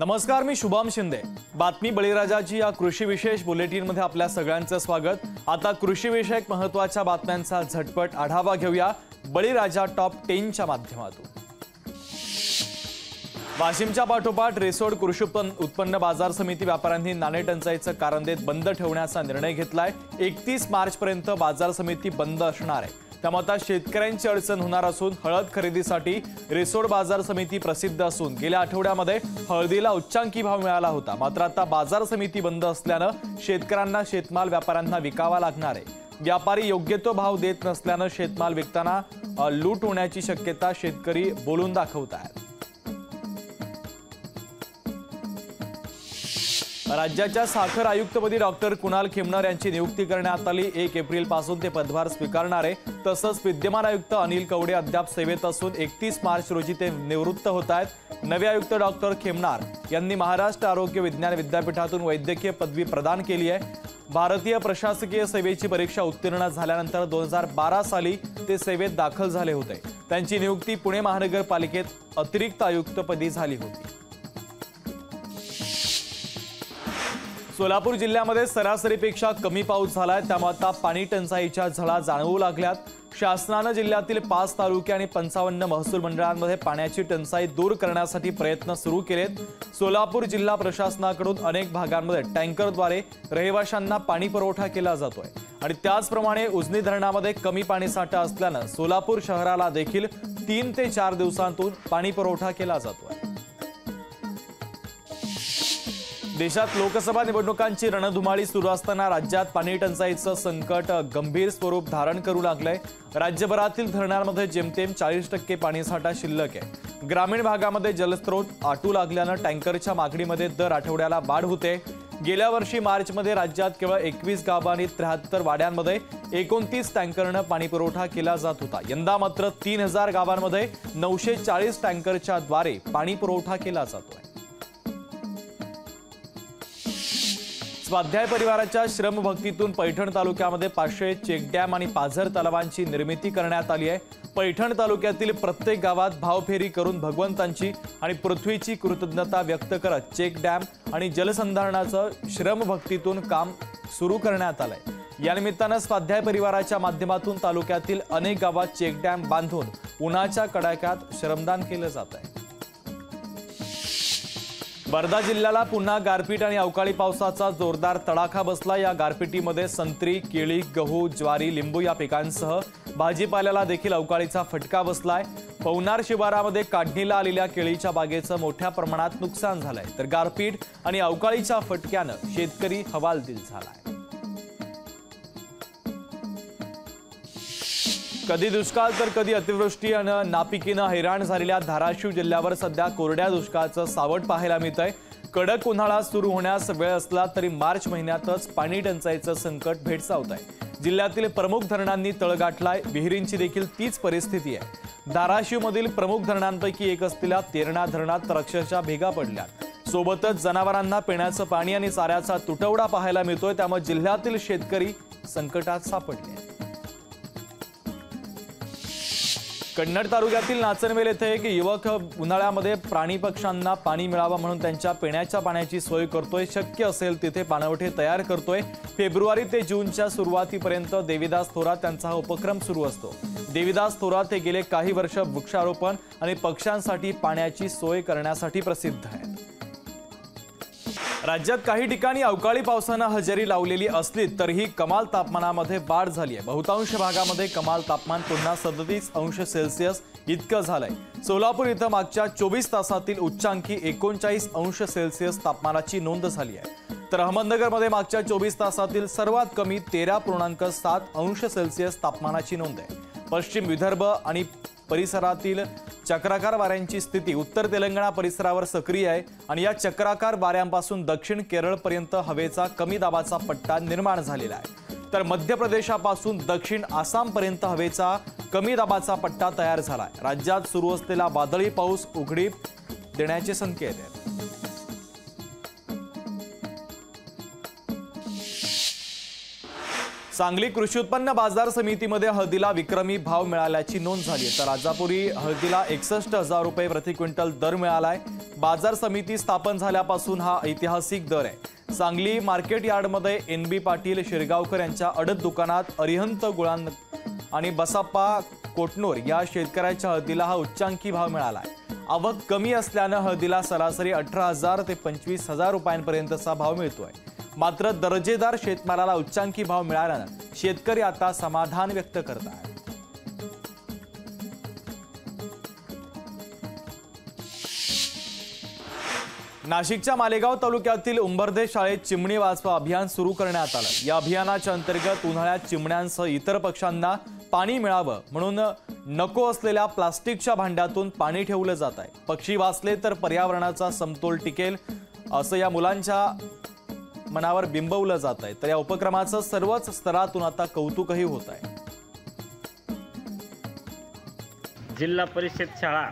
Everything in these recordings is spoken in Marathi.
नमस्कार, मी शुभम शिंदे। बातमी बळीराजाची या कृषी विशेष बुलेटिन मध्ये आपल्या सगळ्यांचं स्वागत। आता कृषी विषयक महत्त्वाच्या बातम्यांचा झटपट आढावा घेऊया बळीराजा टॉप 10 च्या माध्यमातून। वाशिमच्या पाठोपाठ रिसोड कृषी उत्पन्न बाजार समिती व्यापाऱ्यांनी नाणे टंचाईचं कारण देत बंद ठेवण्याचा निर्णय घेतलाय। 31 मार्च पर्यंत बाजार समिती बंद असणार आहे। त्यामुळे आता शेतकऱ्यांची अडचण होणार असून हळद खरेदीसाठी रिसोड बाजार समिती प्रसिद्ध असून गेल्या आठवड्यामध्ये हळदीला उच्चांकी भाव मिळाला होता। मात्र आता बाजार समिती बंद असल्यानं शेतकऱ्यांना शेतमाल व्यापाऱ्यांना विकावा लागणार आहे। व्यापारी योग्य तो भाव देत नसल्यानं शेतमाल विकताना लूट होण्याची शक्यता शेतकरी बोलून दाखवतात। राज्याच्या साखर आयुक्तपदी डॉक्टर कुणाल खेमनर यांची नियुक्ती करण्यात आली। 1 एप्रिल पासून ते पदभार स्वीकारणार आहे। तसंच विद्यमान आयुक्त अनिल कवडे अद्याप सेवेत असून 31 मार्च रोजी ते निवृत्त होत आहेत। नवे आयुक्त डॉक्टर खेमनार यांनी महाराष्ट्र आरोग्य विज्ञान विद्यापीठातून वैद्यकीय पदवी प्रदान केली आहे। भारतीय प्रशासकीय सेवेची परीक्षा उत्तीर्ण झाल्यानंतर 2012 साली ते सेवेत दाखल झाले होते। त्यांची नियुक्ती पुणे महानगरपालिकेत अतिरिक्त आयुक्तपदी झाली होती। सोलापूर जिल्ह्यामध्ये सरासरीपेक्षा कमी पाऊस झालाय, त्यामुळे आता पाणी टंचाईच्या झळा जाणवू लागल्यात। शासनाने जिल्ह्यातील 5 तालुके आणि 55 महसूल मंडळांमध्ये पाण्याची टंचाई दूर करण्यासाठी प्रयत्न सुरू केलेत। सोलापूर जिल्हा प्रशासनाकडून अनेक भागांमध्ये टँकरद्वारे रहिवाशांना पाणी पुरवठा केला जातोय आणि त्याचप्रमाणे उजनी धरणामध्ये कमी पाणीसाठा असल्यानं सोलापूर शहराला देखील 3 ते 4 दिवसांतून पाणी पुरवठा केला जातोय। देशात लोकसभा निवडणुकांची रणधुमाळी सुरू असताना राज्यात पाणी टंचाईचं संकट गंभीर स्वरूप धारण करू लागलंय। राज्यभरातील धरणांमध्ये जेमतेम 40% पाणीसाठा शिल्लक आहे। ग्रामीण भागामध्ये जलस्रोत आटू लागल्यानं टँकरच्या मागणीमध्ये दर आठवड्याला वाढ होते। गेल्या वर्षी मार्चमध्ये राज्यात केवळ 21 गावां आणि 73 वाड्यांमध्ये 29 टँकरनं पाणी पुरवठा केला जात होता। यंदा मात्र 3000 गावांमध्ये 940 टँकरच्या द्वारे पाणी पुरवठा केला जातोय। स्वाध्याय परिवाराच्या श्रमभक्तीतून पैठण तालुक्यामध्ये 500 चेकडॅम आणि पाझर तलावांची निर्मिती करण्यात आली आहे। पैठण तालुक्यातील प्रत्येक गावात भावफेरी करून भगवंतांची आणि पृथ्वीची कृतज्ञता व्यक्त करत चेकडॅम आणि जलसंधारणाचं श्रमभक्तीतून काम सुरू करण्यात आलंय। या निमित्तानं स्वाध्याय परिवाराच्या माध्यमातून तालुक्यातील अनेक गावात चेकडॅम बांधून उन्हाच्या कडाक्यात श्रमदान केलं जात आहे। वर्धा जिल्ह्याला पुन्हा गारपीट आणि अवकाळी पावसाचा जोरदार तडाखा बसला। या गारपिटीमध्ये संत्री, केळी, गहू, ज्वारी, लिंबू या पिकांसह भाजीपाल्याला देखील अवकाळीचा फटका बसलाय। पवनार शिवारामध्ये काढणीला आलेल्या केळीच्या बागेचं मोठ्या प्रमाणात नुकसान झालंय, तर गारपीट आणि अवकाळीच्या फटक्यानं शेतकरी हवालदिल झालाय। कधी दुष्काळ तर कधी अतिवृष्टी आणि नापिकीनं हैराण झालेल्या धाराशिव जिल्ह्यावर सध्या कोरड्या दुष्काळाचं सावट पाहायला मिळतंय। कडक उन्हाळा सुरू होण्यास वेळ असला तरी मार्च महिन्यातच पाणी टंचाईचं संकट भेडसावत आहे। जिल्ह्यातील प्रमुख धरणांनी तळ गाठलाय, विहिरींची देखील तीच परिस्थिती आहे। धाराशिवमधील प्रमुख धरणांपैकी एक असलेल्या तेरणा धरणात तर अक्षरशः भेगा पडल्यात। सोबतच जनावरांना पिण्याचं पाणी आणि चाऱ्याचा तुटवडा पाहायला मिळतोय, त्यामुळे जिल्ह्यातील शेतकरी संकटात सापडले आहेत। कन्नड तालुक्यातील नाचनवेल येथे एक युवक उन्हाळ्यामध्ये प्राणी पक्ष्यांना पाणी मिळावं म्हणून त्यांच्या पिण्याच्या पाण्याची सोय करतोय। शक्य असेल तिथे पाणवठे तयार करतोय। फेब्रुवारी ते जूनच्या सुरुवातीपर्यंत देवीदास थोरात यांचा हा उपक्रम सुरू असतो। देवीदास थोरात हे गेले काही वर्ष वृक्षारोपण आणि पक्ष्यांसाठी पाण्याची सोय करण्यासाठी प्रसिद्ध आहेत। राज्यात काही ठिकाणी अवकाळी पावसानं हजेरी लावलेली असली तरीही कमाल तापमानामध्ये वाढ झाली आहे। बहुतांश भागामध्ये कमाल तापमान पुन्हा 37 अंश सेल्सिअस इतकं झालंय। सोलापूर इथं मागच्या 24 तासातील उच्चांकी 39 अंश सेल्सिअस तापमानाची नोंद झाली आहे, तर अहमदनगरमध्ये मागच्या 24 तासातील सर्वात कमी 13.7 अंश सेल्सिअस तापमानाची नोंद आहे। पश्चिम विदर्भ आणि परिसरातील चक्राकार वाऱ्यांची स्थिती उत्तर तेलंगणा परिसरावर सक्रिय आहे आणि या चक्राकार वाऱ्यांपासून दक्षिण केरळपर्यंत हवेचा कमी दाबाचा पट्टा निर्माण झालेला आहे, तर मध्य प्रदेशापासून दक्षिण आसामपर्यंत हवेचा कमी दाबाचा पट्टा तयार झाला आहे। राज्यात सुरू असलेला वादळी पाऊस उघडीप देण्याचे संकेत आहेत। सांगली कृषी उत्पन्न बाजार समितीमध्ये हळदीला विक्रमी भाव मिळाल्याची नोंद झाली आहे। तर राजापुरी हळदीला 61,000 रुपये प्रति क्विंटल दर मिळालाय। बाजार समिती स्थापन झाल्यापासून हा ऐतिहासिक दर आहे। सांगली मार्केट यार्डमध्ये NB पाटील शिरगावकर यांच्या अडत दुकानात अरिहंत गुळान आणि बसाप्पा कोटनोर या शेतकऱ्याच्या हळदीला हा उच्चांकी भाव मिळालाय। आवक कमी असल्याने हळदीला सरासरी 18,000 ते 25,000 रुपयांपर्यंतचा भाव मिळतोय। मात्र दर्जेदार शेतमालाला उच्चांकी भाव मिळाल्याने शेतकरी आता समाधान व्यक्त करतात। नाशिकच्या मालेगाव तालुक्यातील उंबर्दे शाळेत चिमणी वाचवा अभियान सुरू करण्यात आलं। या अभियानाच्या अंतर्गत उन्हाळ्यात चिमण्यांसह इतर पक्ष्यांना पाणी मिळावं म्हणून नको असलेल्या प्लास्टिकच्या भांड्यातून पाणी ठेवलं जात आहे। पक्षी वाचले तर पर्यावरणाचा समतोल टिकेल असं या मुलांच्या मनावर बिंबवलं जात आहे। तर या उपक्रमाचं सर्वच स्तरातून आता कौतुकही होत आहे। जिल्हा परिषद शाळा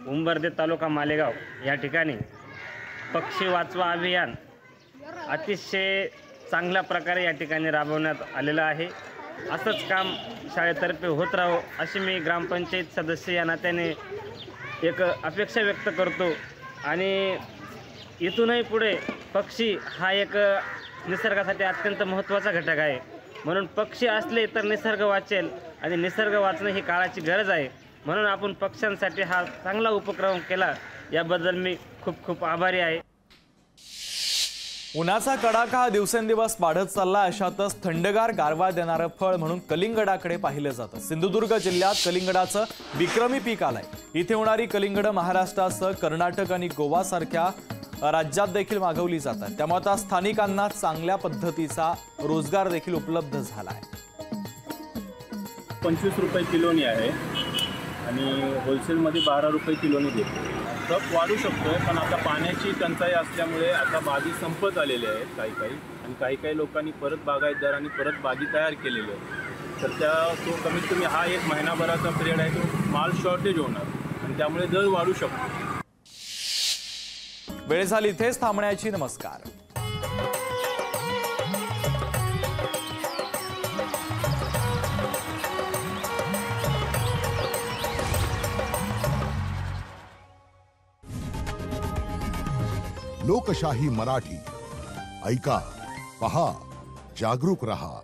उंबर्दे तालुका मालेगाव या ठिकाणी पक्षी वाचवा अभियान अतिशय चांगल्या प्रकारे या ठिकाणी राबवण्यात आलेलं आहे। असंच काम शाळेतर्फे होत राहो अशी मी ग्रामपंचायत सदस्य या नात्याने एक अपेक्षा व्यक्त करतो। आणि इथूनही पुढे पक्षी हा एक निसर्गासाठी अत्यंत महत्त्वाचा घटक आहे। म्हणून पक्षी असले तर निसर्ग वाचेल आणि निसर्ग वाचणं ही काळाची गरज आहे। म्हणून आपण पक्ष्यांसाठी हा चांगला उपक्रम केला, याबद्दल मी खूप खूप आभारी आहे। उन्हाचा कडाका हा दिवसेंदिवस वाढत चालला। अशातच थंडगार गारवा देणारं फळ म्हणून कलिंगडाकडे पाहिलं जातं। सिंधुदुर्ग जिल्ह्यात कलिंगडाचं विक्रमी पीक आलंय। इथे होणारी कलिंगड महाराष्ट्रासह कर्नाटक आणि गोवा सारख्या राज्यात देखील मागवली जातात। त्यामुळे आता स्थानिकांना चांगल्या पद्धतीचा रोजगार देखील उपलब्ध झाला आहे। 25 रुपये किलोनी आहे आणि होलसेलमध्ये 12 रुपये किलोनी देतो। ट्रक वाढू शकतोय, पण आता पाण्याची टंचाई असल्यामुळे आता बागी संपत आलेले आहेत काही काही लोकांनी परत बागायतदारांनी परत बागी तयार केलेली आहे। तर तो कमीत कमी हा एक महिनाभराचा पिरियड आहे, तो माल शॉर्टेज होणार आणि त्यामुळे दर वाढू शकतो। वेळ झाली इथेच थांबण्याची। नमस्कार। लोकशाही मराठी ऐका, पहा, जागरूक रहा।